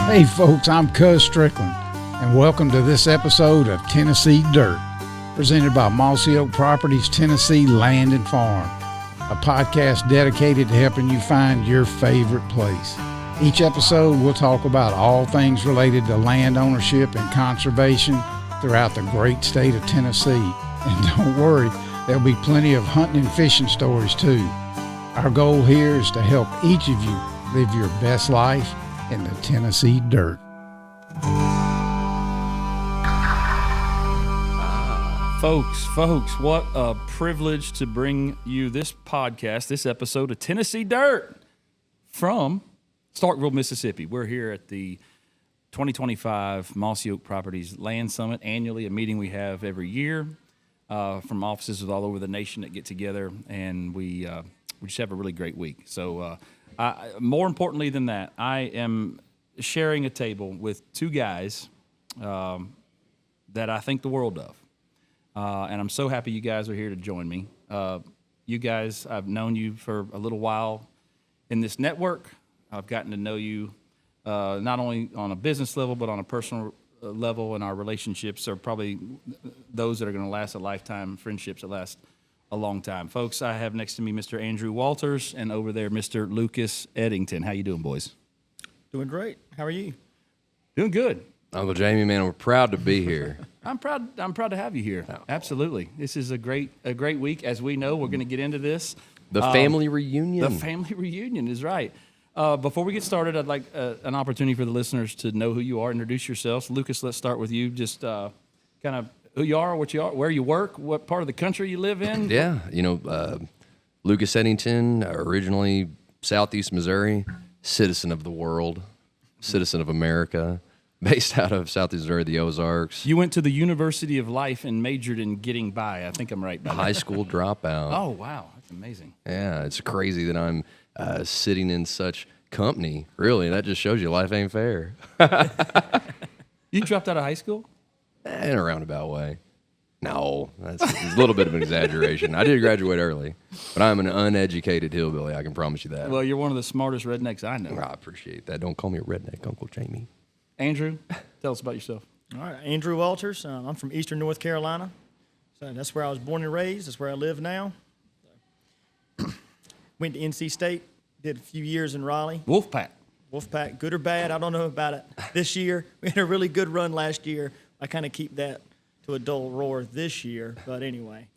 Hey folks, I'm Cuz Strickland, and welcome to this episode of Tennessee Dirt, presented by Mossy Oak Properties, Tennessee Land and Farm, a podcast dedicated to helping you find your favorite place. Each episode, we'll talk about all things related to land ownership and conservation throughout the great state of Tennessee. And don't worry, there'll be plenty of hunting and fishing stories too. Our goal here is to help each of you live your best life in the Tennessee dirt. Folks, what a privilege to bring you this podcast, this episode of Tennessee Dirt from Starkville, Mississippi. We're here at the 2025 Mossy Oak Properties Land Summit, annually a meeting we have every year from offices all over the nation that get together, and we just have a really great week. So more importantly than that, I am sharing a table with two guys that I think the world of. And I'm so happy you guys are here to join me. You guys, I've known you for a little while in this network. I've gotten to know you not only on a business level, but on a personal level, and our relationships are probably those that are going to last a lifetime, friendships that last a long time. Folks, I have next to me Mr. Andrew Walters, and over there Mr. Lucas Edington. How you doing, boys? Doing great. How are you? Doing good. Uncle Jamie, man, we're proud to be here. I'm proud to have you here. Absolutely. This is a great week. As we know, we're going to get into this. The family reunion. The family reunion is right. Before we get started, I'd like an opportunity for the listeners to know who you are, introduce yourselves. Lucas, let's start with you. Just kind of who you are, what you are, where you work, what part of the country you live in. Yeah, Lucas Edington, originally Southeast Missouri, citizen of the world, citizen of America, based out of Southeast Missouri, the Ozarks. You went to the University of Life and majored in getting by. I think I'm right by that. High school dropout. Oh, wow. That's amazing. Yeah, it's crazy that I'm sitting in such company. Really, that just shows you life ain't fair. You dropped out of high school? In a roundabout way. No, that's a little bit of an exaggeration. I did graduate early, but I'm an uneducated hillbilly, I can promise you that. Well, you're one of the smartest rednecks I know. I appreciate that. Don't call me a redneck, Uncle Jamie. Andrew, tell us about yourself. All right, Andrew Walters. I'm from Eastern North Carolina. So that's where I was born and raised. That's where I live now. Went to NC State, did a few years in Raleigh. Wolfpack, good or bad, I don't know about it this year. We had a really good run last year. I kind of keep that to a dull roar this year, but anyway.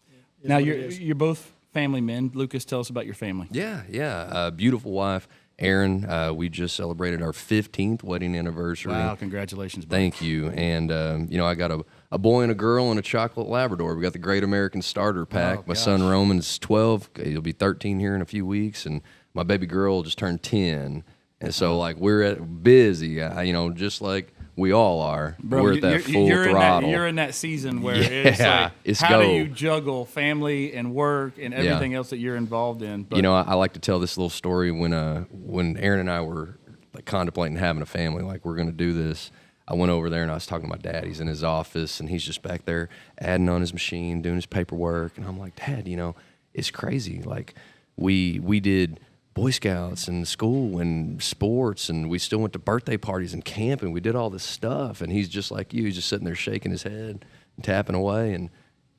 Now, you're both family men. Lucas, tell us about your family. Yeah. Beautiful wife, Erin. We just celebrated our 15th wedding anniversary. Wow, congratulations, buddy. Thank you. And, I got a boy and a girl and a chocolate Labrador. We got the Great American Starter Pack. Oh, my son Roman's 12. He'll be 13 here in a few weeks. And my baby girl just turned 10. And so, we're busy, just like we all are. Bro, we're at that full throttle. You're in that season where it's how do you juggle family and work and everything else that you're involved in? But, I like to tell this little story when Aaron and I were contemplating having a family, we're going to do this. I went over there and I was talking to my dad. He's in his office and he's just back there adding on his machine, doing his paperwork. And I'm like, Dad, it's crazy. We did Boy Scouts and school and sports, and we still went to birthday parties and camping. We did all this stuff, and he's just like you. He's just sitting there shaking his head and tapping away, and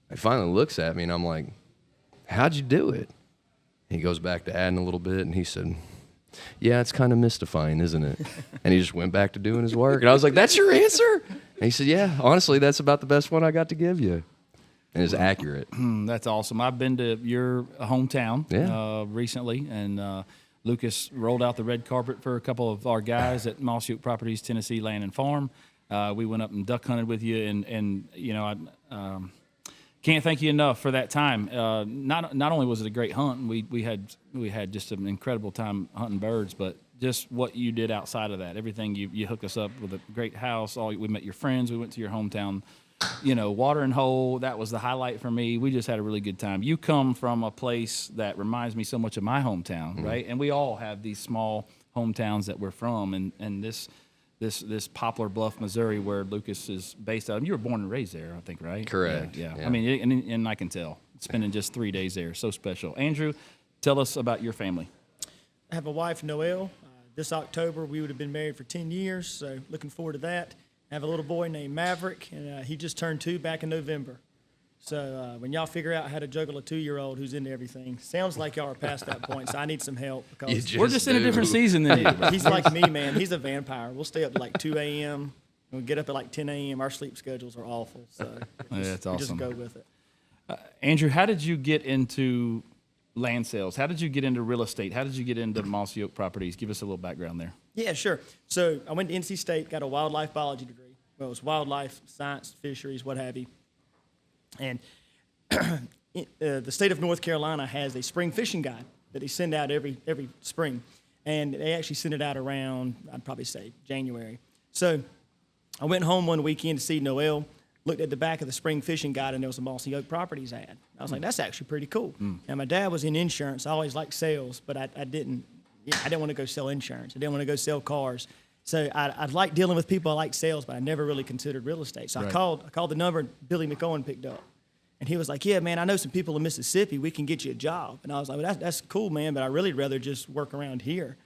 he finally looks at me, and I'm like, how'd you do it? He goes back to adding a little bit, and he said, yeah, it's kind of mystifying, isn't it? And he just went back to doing his work, and I was like, that's your answer? And he said, yeah, honestly, that's about the best one I got to give you. And it's accurate. That's awesome. I've been to your hometown recently, and Lucas rolled out the red carpet for a couple of our guys at Mossy Oak Properties, Tennessee Land and Farm. We went up and duck hunted with you, and I can't thank you enough for that time. Not only was it a great hunt, we had just an incredible time hunting birds, but just what you did outside of that, everything you hooked us up with a great house. We met your friends. We went to your hometown. Watering hole, that was the highlight for me. We just had a really good time. You come from a place that reminds me so much of my hometown, right? And we all have these small hometowns that we're from, and this Poplar Bluff, Missouri, where Lucas is based out of. You were born and raised there, I think, right? Correct. Yeah. I mean, and I can tell. Spending just 3 days there, so special. Andrew, tell us about your family. I have a wife, Noelle, this October, we would have been married for 10 years, so looking forward to that. I have a little boy named Maverick, and he just turned 2 back in November. So when y'all figure out how to juggle a 2-year-old who's into everything, sounds like y'all are past that point, so I need some help. Because We're just in a different season than you. He's like me, man. He's a vampire. We'll stay up to like 2 a.m., and we'll get up at like 10 a.m. Our sleep schedules are awful, so That's we just awesome. go with it. Andrew, how did you get into land sales? How did you get into real estate? How did you get into Mossy Oak Properties? Give us a little background there. Yeah, sure. So I went to NC State, got a wildlife biology degree. Well, it was wildlife, science, fisheries, what have you. And the state of North Carolina has a spring fishing guide that they send out every spring. And they actually send it out around, I'd probably say, January. So I went home one weekend to see Noel, looked at the back of the spring fishing guide, and there was a Mossy Oak Properties ad. I was like, that's actually pretty cool. And my dad was in insurance. I always liked sales, but I didn't want to go sell insurance. I didn't want to go sell cars. So I liked dealing with people. I liked sales, but I never really considered real estate. So I called the number, and Billy McCohen picked up. And he was like, yeah, man, I know some people in Mississippi. We can get you a job. And I was like, well, that's cool, man, but I'd really rather just work around here.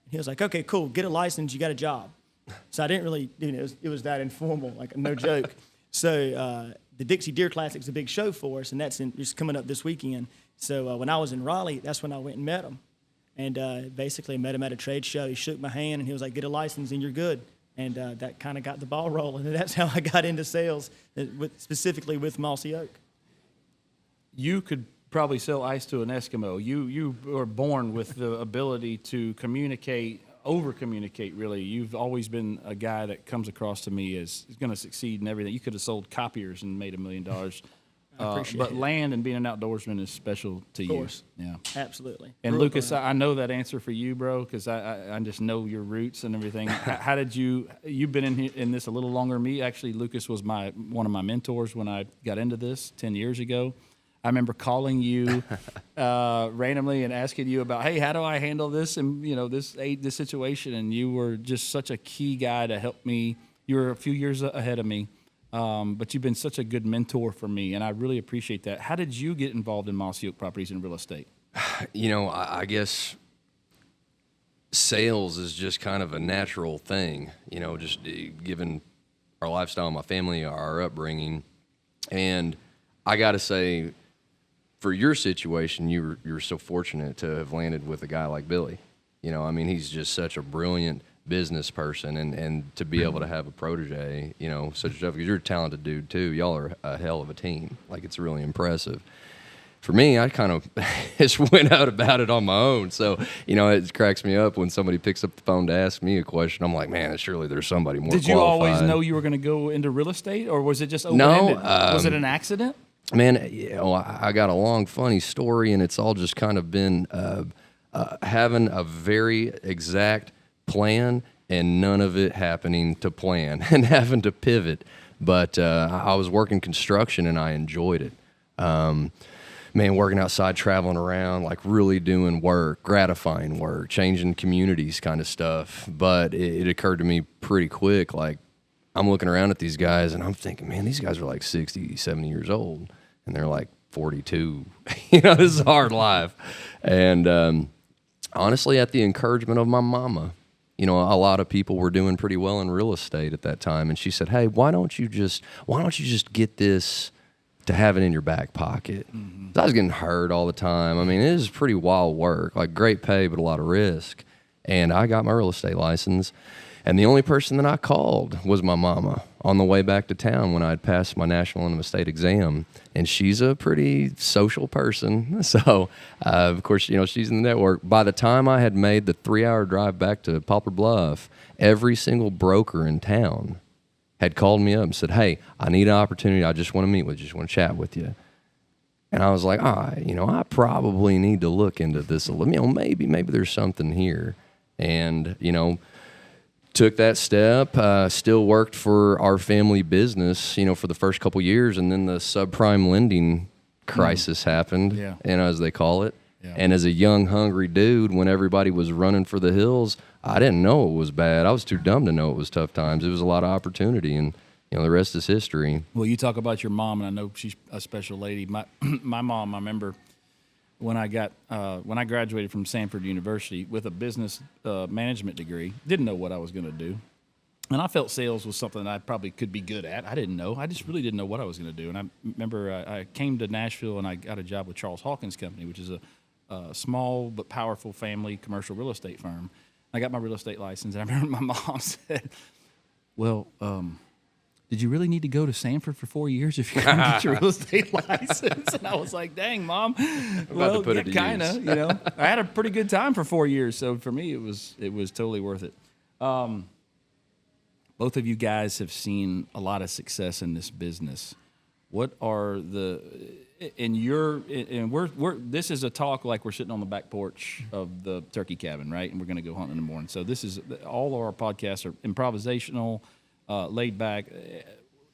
And he was like, okay, cool. Get a license. You got a job. So I didn't really, it was that informal, like no joke. So the Dixie Deer Classic is a big show for us, and it's coming up this weekend. So when I was in Raleigh, that's when I went and met him. And basically met him at a trade show. He shook my hand, and he was like, get a license, and you're good. And that kind of got the ball rolling. And that's how I got into sales, specifically with Mossy Oak. You could probably sell ice to an Eskimo. You were born with the ability to communicate, over-communicate, really. You've always been a guy that comes across to me as going to succeed in everything. You could have sold copiers and made $1 million. But land and being an outdoorsman is special to you. Of course. Yeah. Absolutely. And Lucas, I know that answer for you, bro, because I just know your roots and everything. How did you've been in this a little longer than me. Actually, Lucas was one of my mentors when I got into this 10 years ago. I remember calling you randomly and asking you about, hey, how do I handle this and this situation? And you were just such a key guy to help me. You were a few years ahead of me. But you've been such a good mentor for me, and I really appreciate that. How did you get involved in Mossy Oak Properties and real estate? I guess sales is just kind of a natural thing, just given our lifestyle, my family, our upbringing. And I got to say, for your situation, you're so fortunate to have landed with a guy like Billy. He's just such a brilliant business person, and to be able to have a protege, such stuff, because you're a talented dude too. Y'all are a hell of a team. Like, it's really impressive. For me, I kind of just went out about it on my own. So, it cracks me up when somebody picks up the phone to ask me a question. I'm like, man, surely there's somebody more qualified. Did you always know you were going to go into real estate, or was it just open-ended? No. Was it an accident? Man, I got a long, funny story, and it's all just kind of been having a very exact plan and none of it happening to plan and having to pivot. But I was working construction and I enjoyed it. Working outside, traveling around, like really doing work, gratifying work, changing communities kind of stuff. But it occurred to me pretty quick, like, I'm looking around at these guys and I'm thinking, man, these guys are like 60, 70 years old and they're like 42. This is a hard life. And honestly, at the encouragement of my mama, a lot of people were doing pretty well in real estate at that time. And she said, hey, why don't you just get this to have it in your back pocket? Mm-hmm. I was getting hurt all the time. It is pretty wild work, like great pay, but a lot of risk. And I got my real estate license. And the only person that I called was my mama on the way back to town when I'd passed my national and state exam. And she's a pretty social person. So, of course, she's in the network. By the time I had made the 3-hour drive back to Poplar Bluff, every single broker in town had called me up and said, hey, I need an opportunity. I just want to meet with you. Just want to chat with you. And I was like, I probably need to look into this a little. Maybe there's something here. And, took that step, still worked for our family business, for the first couple years, and then the subprime lending crisis happened, as they call it. Yeah. And as a young, hungry dude, when everybody was running for the hills, I didn't know it was bad. I was too dumb to know it was tough times. It was a lot of opportunity, and the rest is history. Well, you talk about your mom, and I know she's a special lady. My mom, I remember when I graduated from Samford University with a business management degree. Didn't know what I was going to do. And I felt sales was something I probably could be good at. I didn't know. I just really didn't know what I was going to do. And I remember I came to Nashville and I got a job with Charles Hawkins Company, which is a small but powerful family commercial real estate firm. I got my real estate license, and I remember my mom said, well, did you really need to go to Samford for 4 years if you're going to get your real estate license? And I was like, dang, Mom. Well, yeah, kind of, you know. I had a pretty good time for 4 years, so for me it was totally worth it. Both of you guys have seen a lot of success in this business. What are this is a talk like we're sitting on the back porch of the turkey cabin, right? And we're going to go hunting in the morning. So this is, all of our podcasts are improvisational, laid back.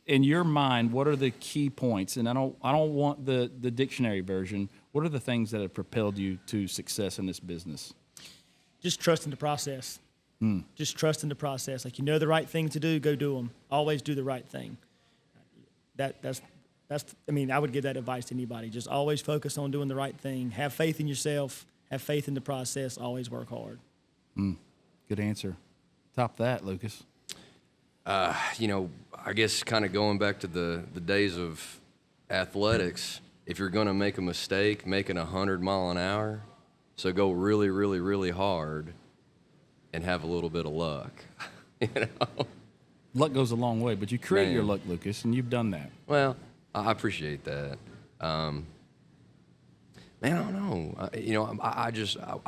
In your mind, what are the key points? And I don't want the dictionary version. What are the things that have propelled you to success in this business? Just trusting the process. Just trusting the process. Like, you know the right thing to do, go do them. Always do the right thing. That's. I mean, I would give that advice to anybody. Just always focus on doing the right thing. Have faith in yourself. Have faith in the process. Always work hard. Good answer. Top that, Lucas. You know, I guess kind of going back to the days of athletics, if you're going to make a mistake, make it 100 mile an hour. So go really, really, really hard and have a little bit of luck. You know? Luck goes a long way, but you create your luck, Lucas, and you've done that. Well, I appreciate that. Man, I don't know. You know, I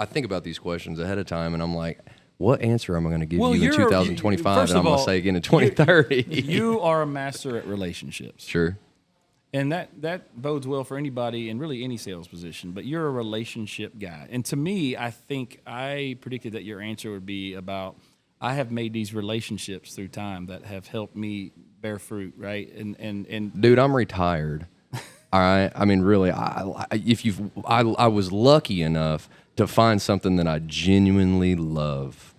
think about these questions ahead of time, and I'm like, what answer am I going to give you in 2025 and I'm going to say again in 2030? You are a master at relationships. Sure. And that bodes well for anybody in really any sales position, but you're a relationship guy. And to me, I think I predicted that your answer would be about, I have made these relationships through time that have helped me bear fruit, right? And dude, I'm retired. All right. I mean, really, I was lucky enough to find something that I genuinely love.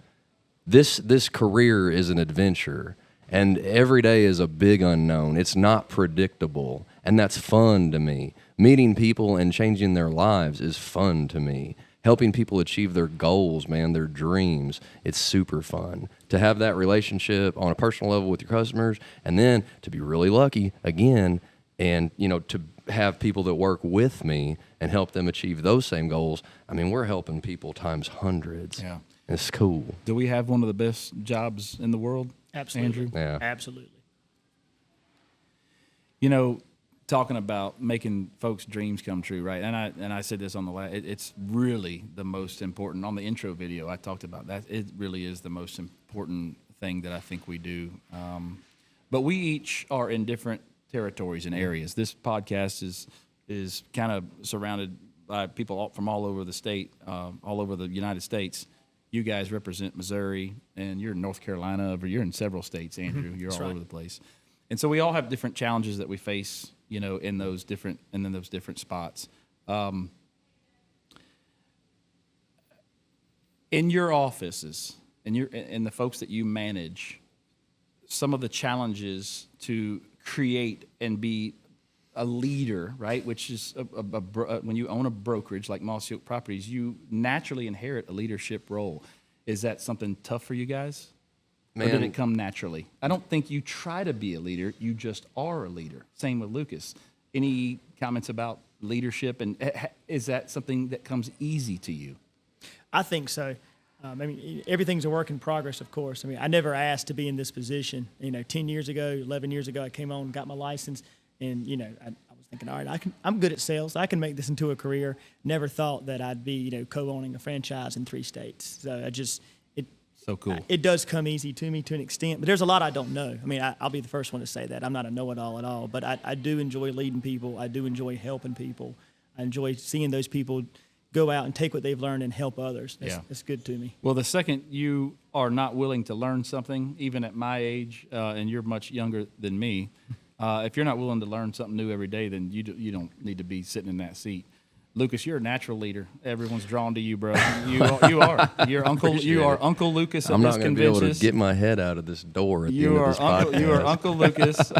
This career is an adventure, and every day is a big unknown. It's not predictable, and that's fun to me. Meeting people and changing their lives is fun to me. Helping people achieve their goals, man, their dreams, it's super fun. To have that relationship on a personal level with your customers, and then to be really lucky, again, and, you know, to have people that work with me and help them achieve those same goals. I mean, we're helping people times hundreds. Yeah. It's cool. Do we have one of the best jobs in the world, Absolutely. Andrew? Yeah. Absolutely. You know, talking about making folks' dreams come true, right? And I said this on the last. It's really the most important. On the intro video, I talked about that. It really is the most important thing that I think we do. But we each are in different territories and areas. This podcast is kind of surrounded by people from all over the state, all over the United States. You guys represent Missouri, and you're in North Carolina, or you're in several states, Andrew. You're all over the place. And so we all have different challenges that we face, you know, in those different spots. In your offices, and the folks that you manage, some of the challenges to create and be a leader, right? Which is when you own a brokerage like Mossy Oak Properties, you naturally inherit a leadership role. Is that something tough for you guys? Man. Or did it come naturally? I don't think you try to be a leader. You just are a leader. Same with Lucas. Any comments about leadership? And is that something that comes easy to you? I think so. I mean, everything's a work in progress, of course. I mean, I never asked to be in this position. You know, 10 years ago, 11 years ago, I came on, got my license, and, you know, I was thinking, all right, I'm good at sales. I can make this into a career. Never thought that I'd be, you know, co-owning a franchise in 3 states. So so cool. It does come easy to me to an extent, but there's a lot I don't know. I mean, I'll be the first one to say that. I'm not a know-it-all at all, but I do enjoy leading people. I do enjoy helping people. I enjoy seeing those people go out and take what they've learned and help others. It's good to me. Well, the second you are not willing to learn something, even at my age, and you're much younger than me, if you're not willing to learn something new every day, then you don't need to be sitting in that seat. Lucas, you're a natural leader. Everyone's drawn to you, bro. You are. You're Uncle. You are Uncle Lucas at I'm this not going to be able to convention. get my head out of this door at the end of this podcast. You are Uncle Lucas,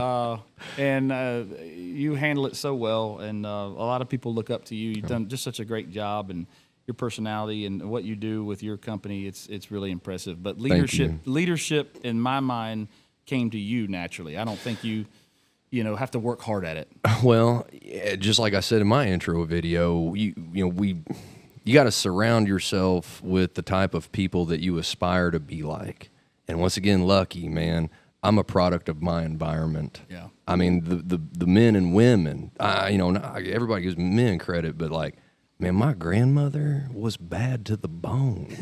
and you handle it so well. And a lot of people look up to you. You've done just such a great job, and your personality and what you do with your company, it's really impressive. But leadership, in my mind, came to you naturally. I don't think you have to work hard at it. Well, just like I said in my intro video, you got to surround yourself with the type of people that you aspire to be like. And once again, lucky, man, I'm a product of my environment. Yeah. I mean, the men and women, everybody gives men credit, but like, man, my grandmother was bad to the bone.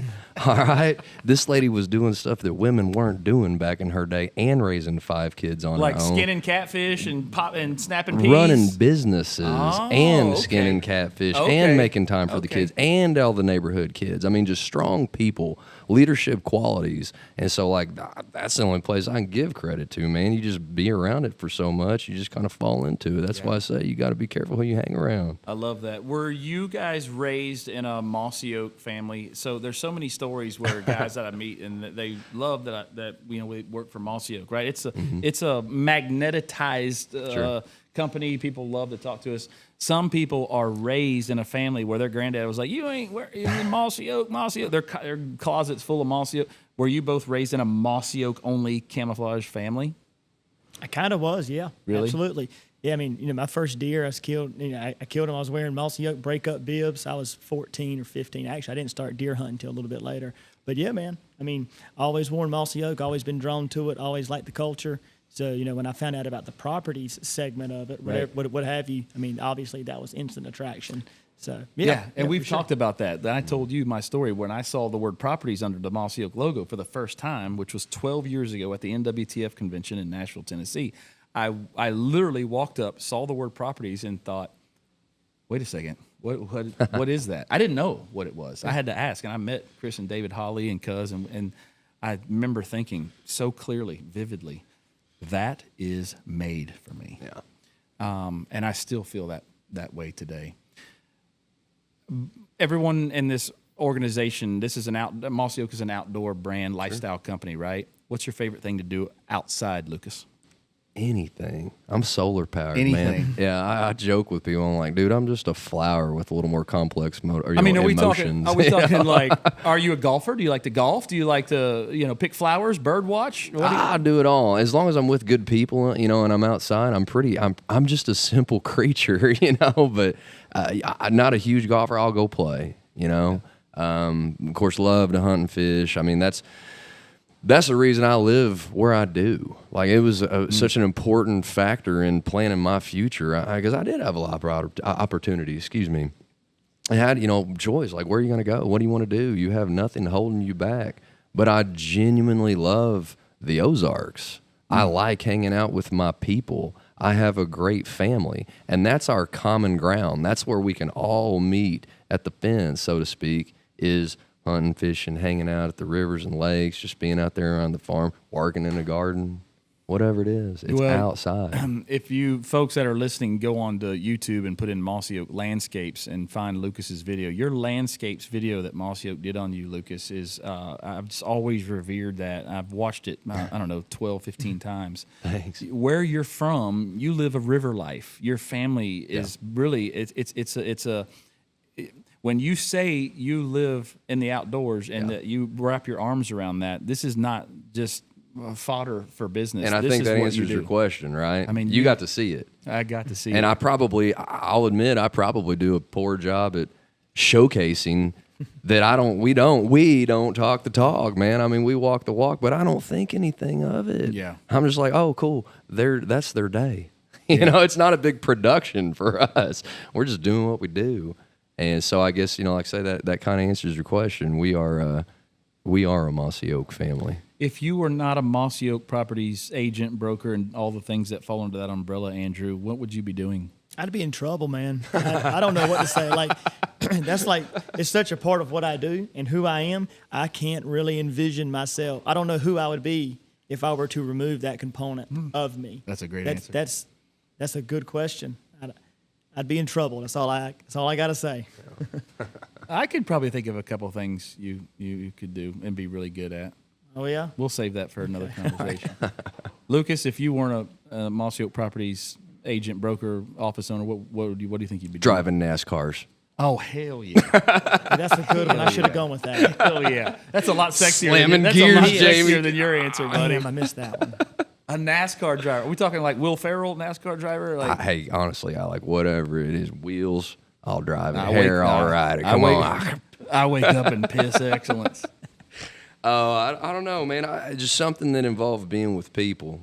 All right? This lady was doing stuff that women weren't doing back in her day and raising 5 kids on her own. Like skinning catfish and snapping peas? Running businesses and skinning catfish and making time for the kids and all the neighborhood kids. I mean, just strong people, leadership qualities. And so, like, that's the only place I can give credit to, man. You just be around it for so much, you just kind of fall into it. That's why I say you got to be careful who you hang around. I love that. Were you guys raised in a Mossy Oak family? So there's so many stories where guys that I meet and that they love that we work for Mossy Oak, right? It's a magnetized company. People love to talk to us. Some people are raised in a family where their granddad was like, "You ain't in Mossy Oak, Mossy Oak." Their closet's full of Mossy Oak. Were you both raised in a Mossy Oak only camouflage family? I kind of was, yeah. Really? Absolutely. Yeah, I mean, my first deer I was killed. I killed him. I was wearing Mossy Oak breakup bibs. I was 14 or 15. Actually, I didn't start deer hunting until a little bit later. But yeah, man. I mean, always worn Mossy Oak. Always been drawn to it. Always liked the culture. So when I found out about the properties segment of it, what have you, I mean, obviously that was instant attraction. So and we've talked about that. I told you my story when I saw the word properties under the Mossy Oak logo for the first time, which was 12 years ago at the NWTF convention in Nashville, Tennessee. I literally walked up, saw the word properties, and thought, wait a second, what is that? I didn't know what it was. I had to ask, and I met Chris and David Hawley and Cuz, and I remember thinking so clearly, vividly, that is made for me. Yeah. And I still feel that way today. Everyone in this organization, Mossy Oak is an outdoor brand, lifestyle company, right? What's your favorite thing to do outside, Lucas? Anything. I'm solar powered, Anything. man. Yeah, I joke with people. I'm like, dude, I'm just a flower with a little more complex emotions. Are we talking like, are you a golfer? Do you like to golf? Do you like to, pick flowers, bird watch? I do it all. As long as I'm with good people, and I'm outside, I'm just a simple creature, but I'm not a huge golfer. I'll go play, Of course, love to hunt and fish. I mean, that's the reason I live where I do. Like, it was such an important factor in planning my future because I did have a lot of opportunities. Excuse me. I had, choice. Like, where are you going to go? What do you want to do? You have nothing holding you back. But I genuinely love the Ozarks. I like hanging out with my people. I have a great family, and that's our common ground. That's where we can all meet at the fence, so to speak, is hunting, fishing, hanging out at the rivers and lakes, just being out there around the farm, working in the garden, whatever it is. It's outside. If you folks that are listening go on to YouTube and put in Mossy Oak Landscapes and find Lucas's video, your landscapes video that Mossy Oak did on you, Lucas, is I've just always revered that. I've watched it, 12, 15 times. Thanks. Where you're from, you live a river life. Your family is really, it's a when you say you live in the outdoors and that you wrap your arms around that, this is not just fodder for business. And I think that answers your question, right? I mean, you got to see it. I got to see it. And I'll admit, I probably do a poor job at showcasing that we don't talk the talk, man. I mean, we walk the walk, but I don't think anything of it. Yeah. I'm just like, oh, cool. That's their day. It's not a big production for us. We're just doing what we do. And so I guess, like I say, that kind of answers your question. We are a Mossy Oak family. If you were not a Mossy Oak Properties agent, broker, and all the things that fall under that umbrella, Andrew, what would you be doing? I'd be in trouble, man. I don't know what to say. Like, it's such a part of what I do and who I am. I can't really envision myself. I don't know who I would be if I were to remove that component of me. That's a great answer. That's a good question. I'd be in trouble. That's all I got to say. I could probably think of a couple things you could do and be really good at. Oh, yeah? We'll save that for another conversation. Lucas, if you weren't a Mossy Oak Properties agent, broker, office owner, what do you think you'd be doing? Driving NASCARs. Oh, hell yeah. That's a good one. I should have gone with that. Hell yeah. That's a lot sexier. Slamming that's gears, a lot Jamie. sexier than your answer, buddy. Damn, I missed that one. A NASCAR driver. Are we talking like Will Ferrell, NASCAR driver? Like, Hey, honestly, I like whatever it is. Wheels, I'll drive it. I Hair, wake- I'll I- ride it. I Come wake- on. I wake up and piss excellence. I don't know, man. Just something that involved being with people,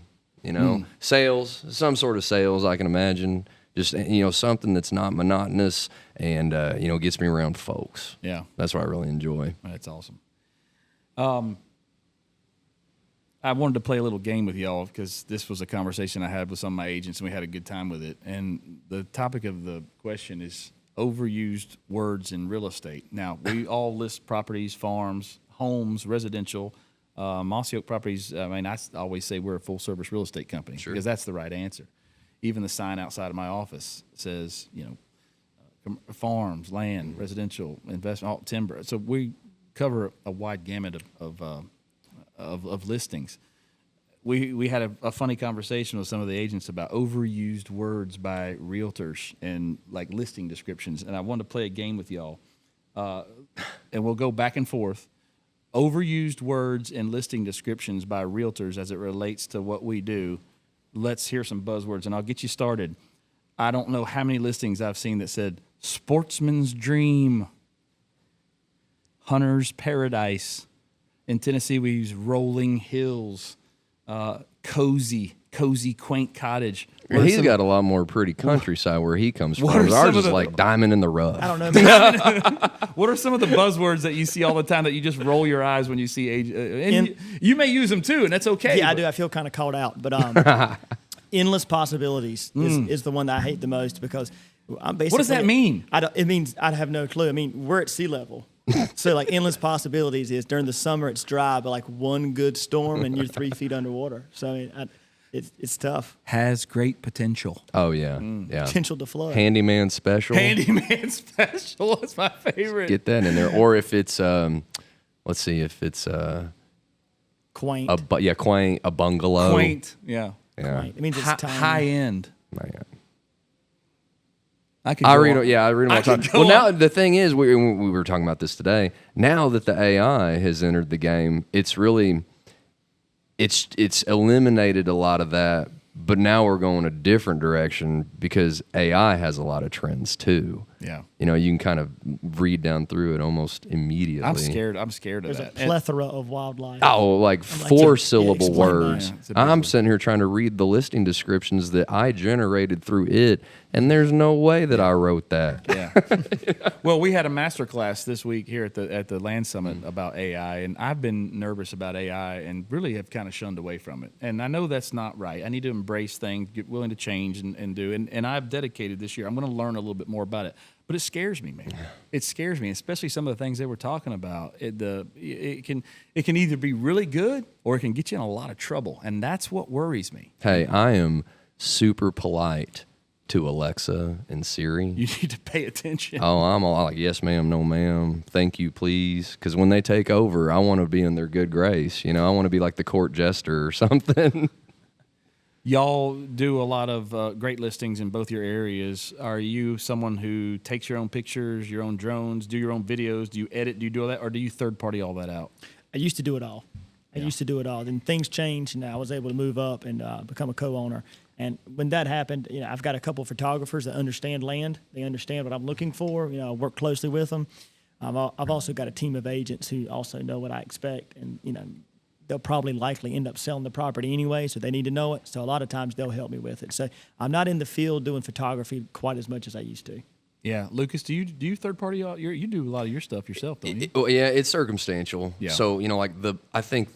Sales, some sort of sales, I can imagine. Just, something that's not monotonous and, gets me around folks. Yeah. That's what I really enjoy. That's awesome. I wanted to play a little game with y'all because this was a conversation I had with some of my agents, and we had a good time with it. And the topic of the question is overused words in real estate. Now, we all list properties, farms, homes, residential. Mossy Oak Properties, I always say we're a full-service real estate company because that's the right answer. Even the sign outside of my office says, farms, land, residential, investment, timber. So we cover a wide gamut of listings. We had a funny conversation with some of the agents about overused words by realtors and like listing descriptions. And I wanted to play a game with y'all, and we'll go back and forth. Overused words and listing descriptions by realtors as it relates to what we do. Let's hear some buzzwords, and I'll get you started. I don't know how many listings I've seen that said sportsman's dream, hunter's paradise. In Tennessee, we use rolling hills, cozy, quaint cottage. He's got a lot more pretty countryside where he comes from. What are some Ours of is the- like diamond in the rough. I don't know. Man. What are some of the buzzwords that you see all the time that you just roll your eyes when you see and you may use them too, and that's okay. Yeah, I do. I feel kind of called out. But endless possibilities is the one that I hate the most because I'm basically. What does that mean? It means I have no clue. I mean, we're at sea level. So like endless possibilities is during the summer it's dry, but like one good storm and you're 3 feet underwater. So I mean, it's tough. Has great potential. Oh, yeah. Yeah. Potential to flood. Handyman special. Handyman special is my favorite. Get that in there. Or if it's, let's see, if it's Quaint. quaint, a bungalow. Quaint. Yeah. Yeah. Quaint. It means it's tiny. High end. Not yet. I read them all the time. Well, now the thing is, we were talking about this today. Now that the AI has entered the game, it's really, it's eliminated a lot of that. But now we're going a different direction because AI has a lot of trends too. Yeah. You can kind of read down through it almost immediately. I'm scared of There's a that. plethora of wildlife. Oh, like four-syllable explain that. words. Yeah, it's a big I'm word. sitting here trying to read the listing descriptions that I generated through it, and there's no way that I wrote that. Yeah. Well, we had a master class this week here at the Land Summit about AI, and I've been nervous about AI and really have kind of shunned away from it. And I know that's not right. I need to embrace things, get willing to change and do. And I've dedicated this year. I'm going to learn a little bit more about it. But it scares me, man. It scares me, especially some of the things they were talking about. It can either be really good or it can get you in a lot of trouble, and that's what worries me. Hey, I am super polite to Alexa and Siri. You need to pay attention. Oh, I'm all like, yes, ma'am, no, ma'am, thank you, please. Because when they take over, I want to be in their good grace. I want to be like the court jester or something. Y'all do a lot of great listings in both your areas. Are you someone who takes your own pictures, your own drones, do your own videos? Do you edit? Do you do all that? Or do you third-party all that out? I used to do it all. Then things changed, and I was able to move up and become a co-owner. And when that happened, I've got a couple of photographers that understand land. They understand what I'm looking for. I work closely with them. I've also got a team of agents who also know what I expect, and they'll probably likely end up selling the property anyway, so they need to know it. So a lot of times they'll help me with it. So I'm not in the field doing photography quite as much as I used to. Yeah, Lucas, do you third party? You do a lot of your stuff yourself, don't you? Well, yeah, it's circumstantial. Yeah. So I think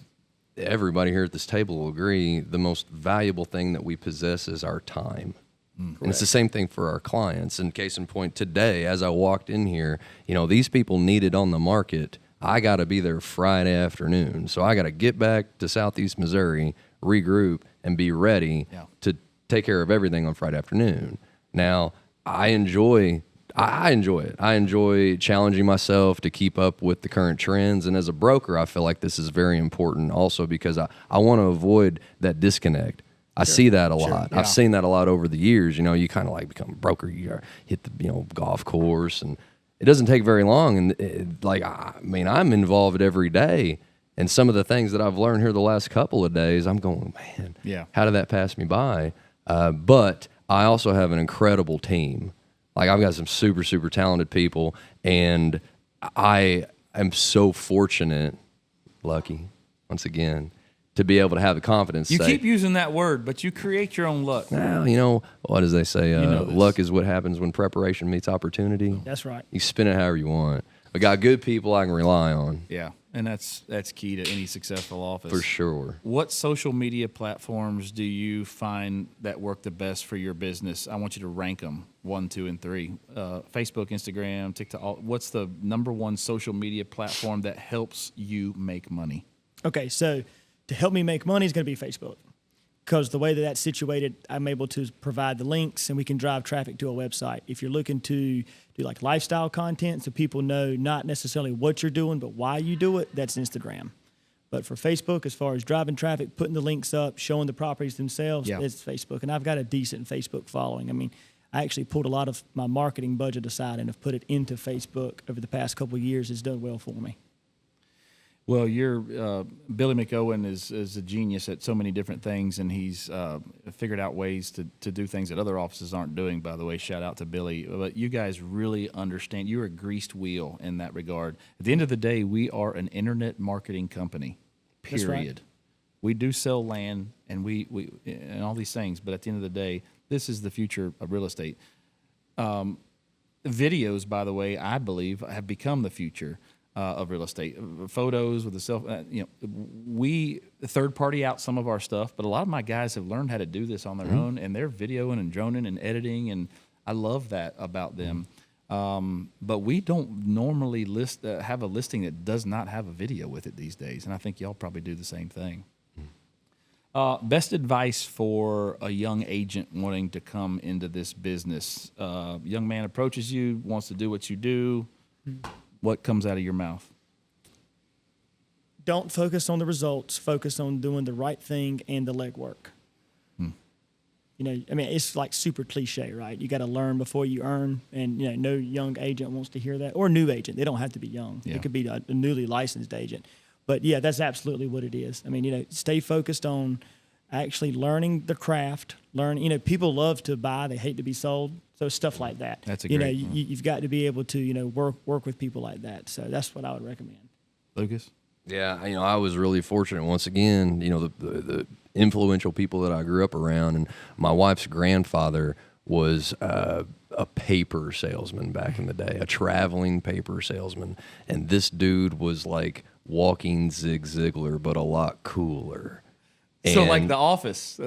everybody here at this table will agree the most valuable thing that we possess is our time. And it's the same thing for our clients. And case in point, today, as I walked in here, these people need it on the market. I got to be there Friday afternoon. So I got to get back to Southeast Missouri, regroup, and be ready to take care of everything on Friday afternoon. Now, I enjoy it. I enjoy challenging myself to keep up with the current trends. And as a broker, I feel like this is very important also because I want to avoid that disconnect. I see that a lot. Yeah. I've seen that a lot over the years. You know, you kind of like become a broker, you hit the golf course, and it doesn't take very long. And I'm involved every day. And some of the things that I've learned here the last couple of days, I'm going, man, how did that pass me by? But I also have an incredible team. Like I've got some super, super talented people, and I am so fortunate, lucky, once again, to be able to have the confidence. You keep using that word, but you create your own luck. Well, what does they say? Luck is what happens when preparation meets opportunity. That's right. You spin it however you want. I got good people I can rely on. Yeah, and that's key to any successful office. For sure. What social media platforms do you find that work the best for your business? I want you to rank them 1, 2, and 3. Facebook, Instagram, TikTok. What's the number one social media platform that helps you make money? Okay, so to help me make money is going to be Facebook, because the way that that's situated, I'm able to provide the links and we can drive traffic to a website. If you're looking to do like lifestyle content so people know not necessarily what you're doing, but why you do it, that's Instagram. But for Facebook, as far as driving traffic, putting the links up, showing the properties themselves, it's Facebook. And I've got a decent Facebook following. I mean, I actually pulled a lot of my marketing budget aside and have put it into Facebook over the past couple of years. It's done well for me. Well, Billy McOwen is a genius at so many different things, and he's figured out ways to do things that other offices aren't doing, by the way. Shout out to Billy. But you guys really understand. You're a greased wheel in that regard. At the end of the day, we are an internet marketing company, period. That's right. We do sell land and we and all these things, but at the end of the day, this is the future of real estate. Videos, by the way, I believe have become the future of real estate. Photos with the we third party out some of our stuff, but a lot of my guys have learned how to do this on their own, and they're videoing and droning and editing, and I love that about them. But we don't normally have a listing that does not have a video with it these days, and I think y'all probably do the same thing. Best advice for a young agent wanting to come into this business. Young man approaches you, wants to do what you do. What comes out of your mouth? Don't focus on the results. Focus on doing the right thing and the legwork. It's like super cliche, right? You got to learn before you earn, and no young agent wants to hear that, or new agent. They don't have to be young. Yeah. It could be a newly licensed agent. But yeah, that's absolutely what it is. I mean, stay focused on actually learning the craft. People love to buy; they hate to be sold. So stuff like that. That's a great one. You've got to be able to work with people like that. So that's what I would recommend. Lucas? Yeah, I was really fortunate once again. The influential people that I grew up around, and my wife's grandfather was a paper salesman back in the day, a traveling paper salesman, and this dude was like walking Zig Ziglar, but a lot cooler. So like The Office,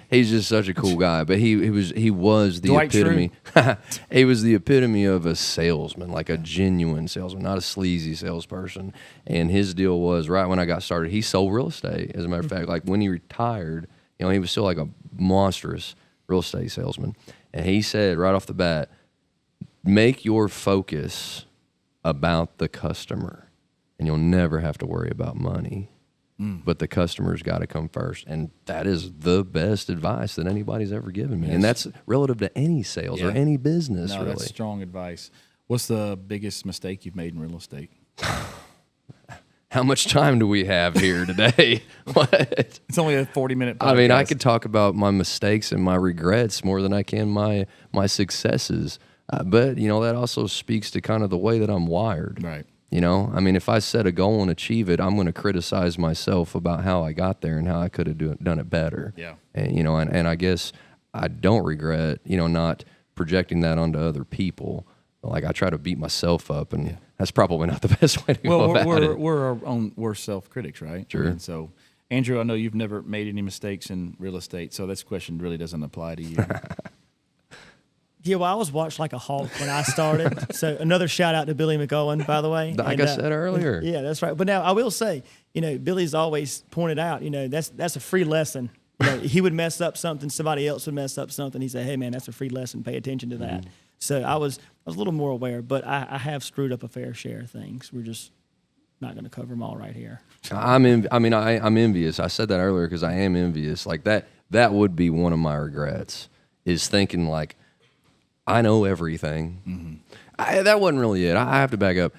he's just such a cool guy. But he was the Dwight epitome. He was the epitome of a salesman, like a genuine salesman, not a sleazy salesperson. And his deal was, right when I got started, he sold real estate. As a matter of fact, like when he retired, he was still like a monstrous real estate salesman. And he said right off the bat, make your focus about the customer, and you'll never have to worry about money. But the customer's got to come first. And that is the best advice that anybody's ever given me. Yes. And that's relative to any sales or any business, really. That's strong advice. What's the biggest mistake you've made in real estate? How much time do we have here today? What? It's only a 40-minute podcast. I mean, I could talk about my mistakes and my regrets more than I can my successes. But, that also speaks to kind of the way that I'm wired. Right. If I set a goal and achieve it, I'm going to criticize myself about how I got there and how I could have done it better. Yeah. And, and I guess I don't regret, not projecting that onto other people. Like I try to beat myself up, and that's probably not the best way to go about it. We're our own worst self-critics, right? Sure. And so, Andrew, I know you've never made any mistakes in real estate, so this question really doesn't apply to you. Yeah, well, I was watched like a hawk when I started. So another shout out to Billy McOwen, by the way. Like I said earlier. Yeah, that's right. But now I will say, Billy's always pointed out, that's a free lesson He would mess up something, somebody else would mess up something. He'd say, "Hey, man, that's a free lesson. Pay attention to that." So I was a little more aware, but I have screwed up a fair share of things. We're just not going to cover them all right here. I'm envious. I said that earlier because I am envious. Like that would be one of my regrets, is thinking like, I know everything. That wasn't really it. I have to back up.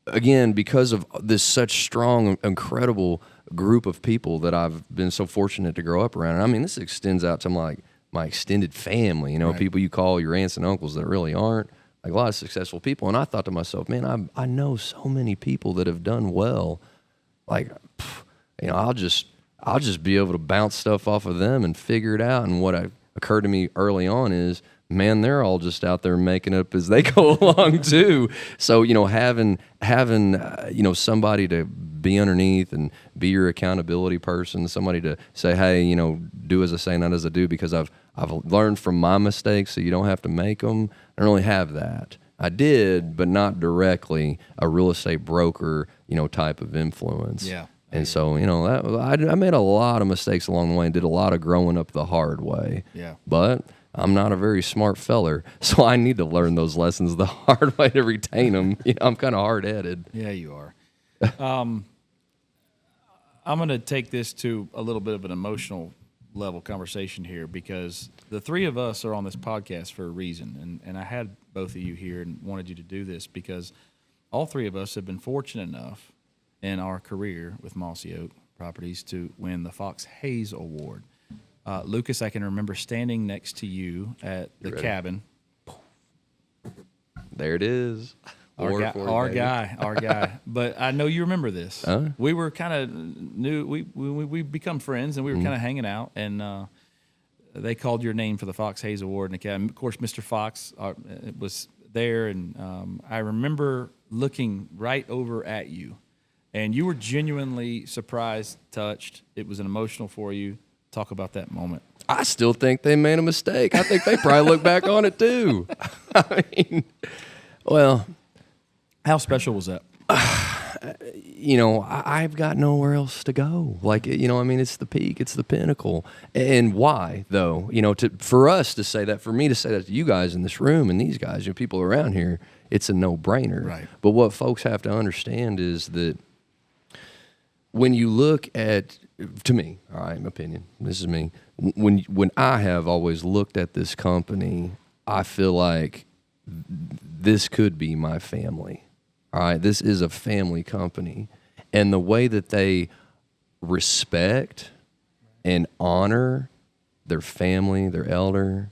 Again, because of this such strong, incredible group of people that I've been so fortunate to grow up around. And I mean, this extends out to my extended family, people you call your aunts and uncles that really aren't, like a lot of successful people. And I thought to myself, man, I know so many people that have done well. Like, I'll just be able to bounce stuff off of them and figure it out. And what occurred to me early on is, man, they're all just out there making up as they go along too. So, having somebody to be underneath and be your accountability person, somebody to say, hey, do as I say, not as I do, because I've learned from my mistakes so you don't have to make them. I don't really have that. I did, but not directly a real estate broker, type of influence. Yeah. And so, I made a lot of mistakes along the way and did a lot of growing up the hard way. Yeah. But I'm not a very smart feller, so I need to learn those lessons the hard way to retain them. I'm kind of hard-headed. Yeah, you are. I'm going to take this to a little bit of an emotional level conversation here, because the three of us are on this podcast for a reason, and I had both of you here and wanted you to do this because all three of us have been fortunate enough in our career with Mossy Oak Properties to win the Fox Haas Award. Lucas, I can remember standing next to you at the cabin. There it is. Our guy. But I know you remember this. We were kind of new. We become friends, and we were kind of hanging out, and they called your name for the Fox Haas Award. And of course, Mr. Fox was there, and I remember looking right over at you, and you were genuinely surprised, touched. It was an emotional for you. Talk about that moment. I still think they made a mistake. I think they probably look back on it too. I mean, well, how special was that? I've got nowhere else to go. Like, it's the peak, it's the pinnacle. And why, though? For us to say that, for me to say that to you guys in this room and these guys, people around here, it's a no-brainer. Right. But what folks have to understand is that when you look at, to me, all right, my opinion, this is me, when I have always looked at this company, I feel like this could be my family. All right, this is a family company. And the way that they respect and honor their family, their elder,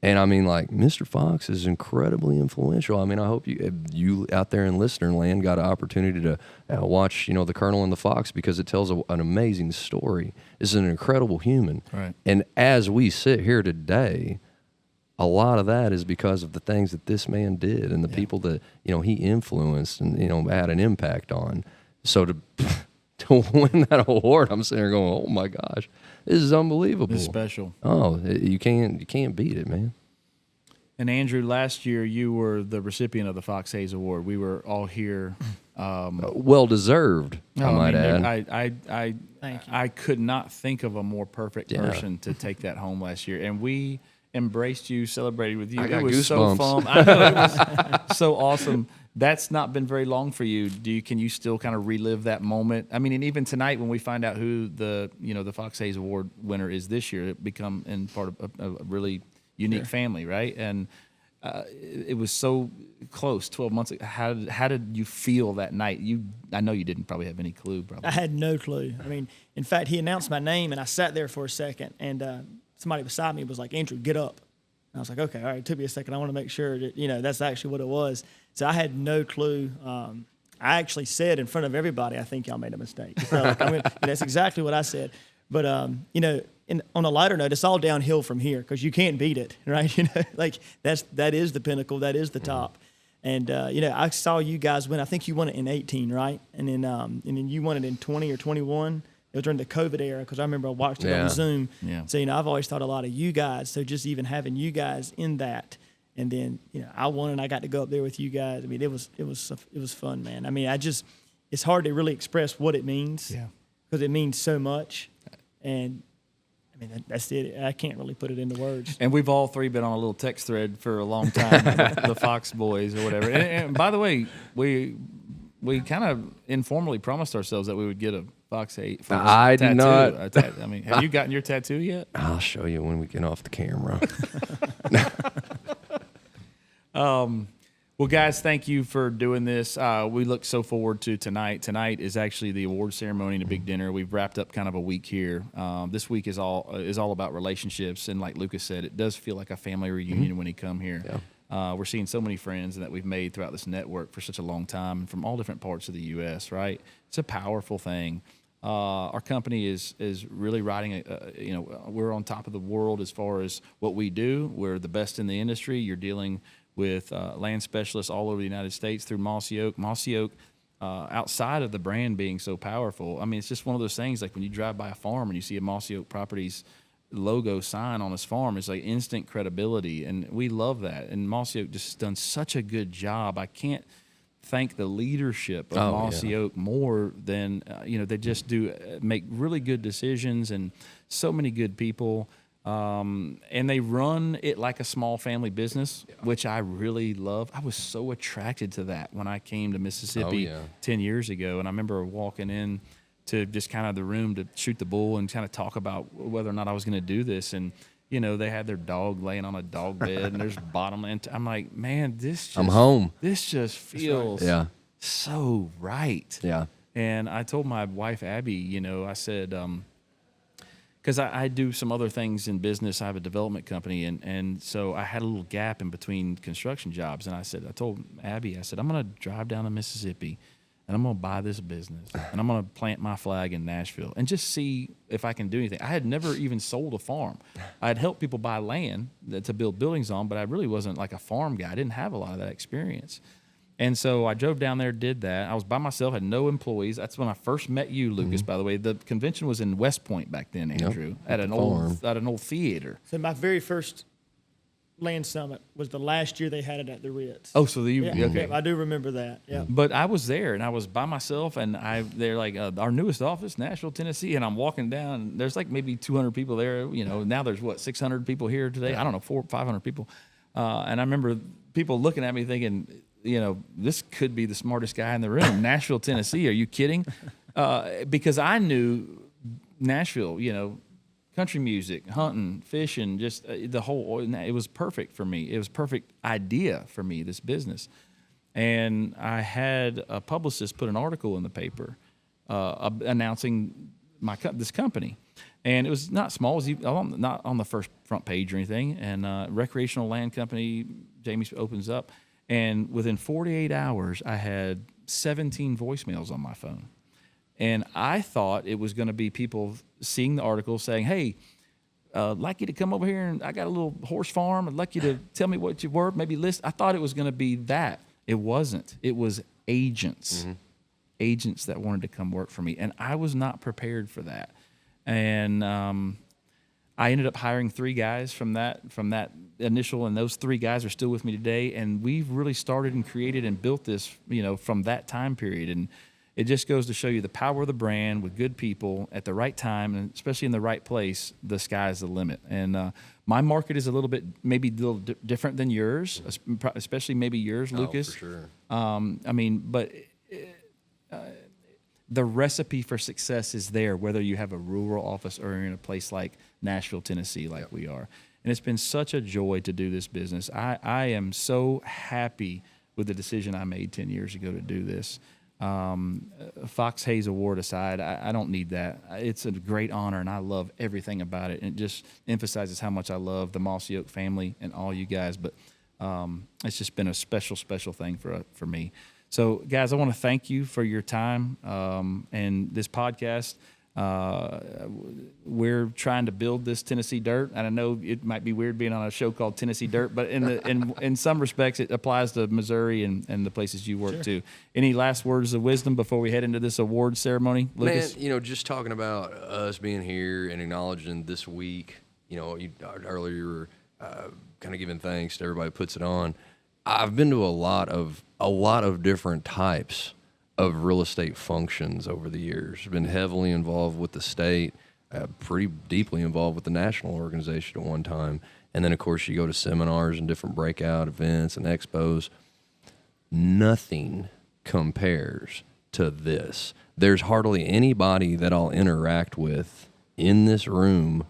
and I mean, like, Mr. Fox is incredibly influential. I mean, I hope you out there in listener land got an opportunity to watch, the Colonel and the Fox, because it tells an amazing story. This is an incredible human. Right. And as we sit here today, a lot of that is because of the things that this man did and the people that, he influenced and, had an impact on. So to win that award, I'm sitting there going, oh my gosh, this is unbelievable. It's special. Oh, you can't beat it, man. And Andrew, last year you were the recipient of the Fox Haas Award. We were all here. Well deserved, I might add. I could not think of a more perfect person to take that home last year, and we embraced you, celebrated with you. I got it was goosebumps. so fun. I know, it was so awesome. That's not been very long for you. Can you still kind of relive that moment? I mean, and even tonight when we find out who the Fox Haas Award winner is this year, it become in part of a really unique family, right? And it was so close 12 months ago. How did you feel that night? I know you didn't probably have any clue. Probably. I had no clue. I mean, in fact, he announced my name, and I sat there for a second, and somebody beside me was like, "Andrew, get up." And I was like, "Okay, all right." It took me a second. I want to make sure that that's actually what it was. So I had no clue. I actually said in front of everybody, "I think y'all made a mistake." So, that's exactly what I said. But on a lighter note, it's all downhill from here because you can't beat it, right? That is the pinnacle, that is the top. And I saw you guys win. I think you won it in 18, right? And then you won it in 20 or 21. It was during the COVID era because I remember I watched it on Zoom. Yeah. So I've always thought a lot of you guys. So just even having you guys in that, and then I won and I got to go up there with you guys. I mean, it was fun, man. I mean, it's hard to really express what it means. Yeah. Because it means so much. And mean, that's it. I can't really put it into words. And we've all three been on a little text thread for a long time, the Fox boys or whatever. And by the way, we kind of informally promised ourselves that we would get a Fox tattoo. I do not. I mean, have you gotten your tattoo yet? I'll show you when we get off the camera. Well, guys, thank you for doing this. We look so forward to tonight. Tonight is actually the award ceremony and a big dinner. We've wrapped up kind of a week here. This week is all about relationships, and like Lucas said, it does feel like a family reunion when you come here. Yeah. We're seeing so many friends that we've made throughout this network for such a long time from all different parts of the U.S., right? It's a powerful thing. Our company is really riding we're on top of the world as far as what we do. We're the best in the industry. You're dealing with land specialists all over the United States through Mossy Oak. Mossy Oak, outside of the brand being so powerful, I mean, it's just one of those things like when you drive by a farm and you see a Mossy Oak Properties logo sign on his farm, it's like instant credibility, and we love that. And Mossy Oak just done such a good job. I can't thank the leadership of Mossy Oak more than, they just make really good decisions and so many good people. And they run it like a small family business, which I really love. I was so attracted to that when I came to Mississippi 10 years ago. And I remember walking in to just kind of the room to shoot the bull and kind of talk about whether or not I was going to do this. And, they had their dog laying on a dog bed and there's bottom. And I'm like, man, I'm home. This just feels so right. Yeah. And I told my wife, Abby, I said, because I do some other things in business. I have a development company, and so I had a little gap in between construction jobs. And I told Abby, I said, I'm going to drive down to Mississippi, and I'm going to buy this business, and I'm going to plant my flag in Nashville and just see if I can do anything. I had never even sold a farm. I had helped people buy land to build buildings on, but I really wasn't like a farm guy. I didn't have a lot of that experience. And so I drove down there, did that. I was by myself, had no employees. That's when I first met you, Lucas, by the way. The convention was in West Point back then, Andrew, at an old theater. So my very first land summit was the last year they had it at the Ritz. Oh, so okay. Yeah, I do remember that. Yeah. But I was there, and I was by myself, and they're like, our newest office, Nashville, Tennessee, and I'm walking down, and there's like maybe 200 people there. Now there's 600 people here today? Yeah. I don't know, 400 or 500 people. And I remember people looking at me thinking, this could be the smartest guy in the room. Nashville, Tennessee, are you kidding? Because I knew Nashville, country music, hunting, fishing, just the whole, it was perfect for me. It was a perfect idea for me, this business. And I had a publicist put an article in the paper announcing this company. And it was not small, it was not on the front page or anything. And recreational land company, Jamie opens up. And within 48 hours, I had 17 voicemails on my phone. And I thought it was going to be people seeing the article saying, hey, I'd like you to come over here, and I got a little horse farm. I'd like you to tell me what you're worth, maybe list. I thought it was going to be that. It wasn't. It was agents, agents that wanted to come work for me. And I was not prepared for that. And I ended up hiring 3 guys from that initial, and those 3 guys are still with me today. And we've really started and created and built this, from that time period. And it just goes to show you the power of the brand with good people at the right time, and especially in the right place. The sky's the limit. And my market is maybe a little different than yours, especially maybe yours, Lucas. For sure. But the recipe for success is there, whether you have a rural office or in a place like Nashville, Tennessee, like we are. And it's been such a joy to do this business. I am so happy with the decision I made 10 years ago to do this. Fox Haas Award aside, I don't need that. It's a great honor, and I love everything about it. And it just emphasizes how much I love the Mossy Oak family and all you guys. But it's just been a special, special thing for me. So, guys, I want to thank you for your time and this podcast. We're trying to build this Tennessee Dirt, and I know it might be weird being on a show called Tennessee Dirt, but in some respects, it applies to Missouri and the places you work too. Any last words of wisdom before we head into this award ceremony, Lucas? Man, just talking about us being here and acknowledging this week. Earlier you were kind of giving thanks to everybody who puts it on. I've been to a lot of different types of real estate functions over the years. Been heavily involved with the state. pretty deeply involved with the national organization at one time. And then, of course, you go to seminars and different breakout events and expos. Nothing compares to this. There's hardly anybody that I'll interact with in this room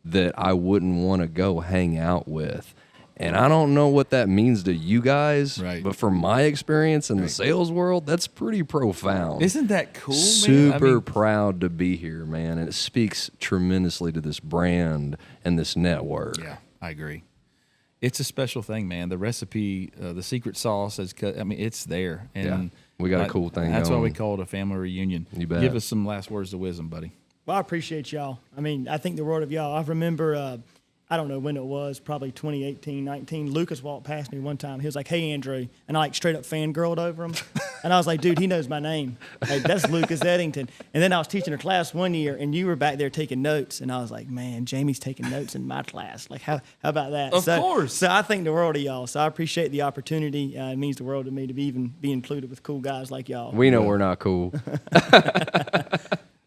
that I wouldn't want to go hang out with. And I don't know what that means to you guys, but from my experience in the sales world, that's pretty profound. Isn't that cool, man? Super proud to be here, man. And it speaks tremendously to this brand and this network. Yeah, I agree. It's a special thing, man. The recipe, the secret sauce, it's there. And we got a cool thing That's going. why we call it a family reunion. You bet. Give us some last words of wisdom, buddy. Well, I appreciate y'all. I mean, I think the world of y'all. I remember, I don't know when it was, probably 2018, 19. Lucas walked past me one time. He was like, "Hey, Andrew." And I like straight up fangirled over him. And I was like, "Dude, he knows my name. Like, that's Lucas Edington." And then I was teaching a class one year, and you were back there taking notes. And I was like, "Man, Jamie's taking notes in my class. Like, how about that?" Of course. So I think the world of y'all. So I appreciate the opportunity. It means the world to me to be included with cool guys like y'all. We know we're not cool.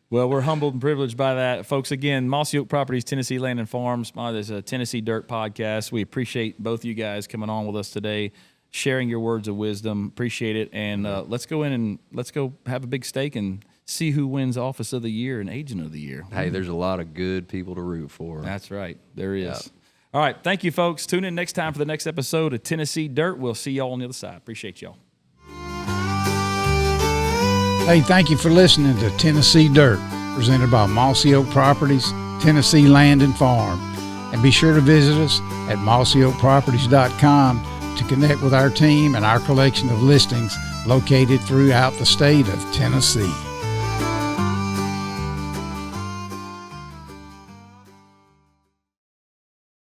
Well, we're humbled and privileged by that. Folks, again, Mossy Oak Properties, Tennessee Land and Farms. There's a Tennessee Dirt podcast. We appreciate both of you guys coming on with us today, sharing your words of wisdom. Appreciate it. And let's go in and let's go have a big steak and see who wins Office of the Year and Agent of the Year. Hey, there's a lot of good people to root for. That's right. There is. Yep. All right. Thank you, folks. Tune in next time for the next episode of Tennessee Dirt. We'll see y'all on the other side. Appreciate y'all. Hey, thank you for listening to Tennessee Dirt, presented by Mossy Oak Properties, Tennessee Land and Farm. And be sure to visit us at mossyoakproperties.com to connect with our team and our collection of listings located throughout the state of Tennessee.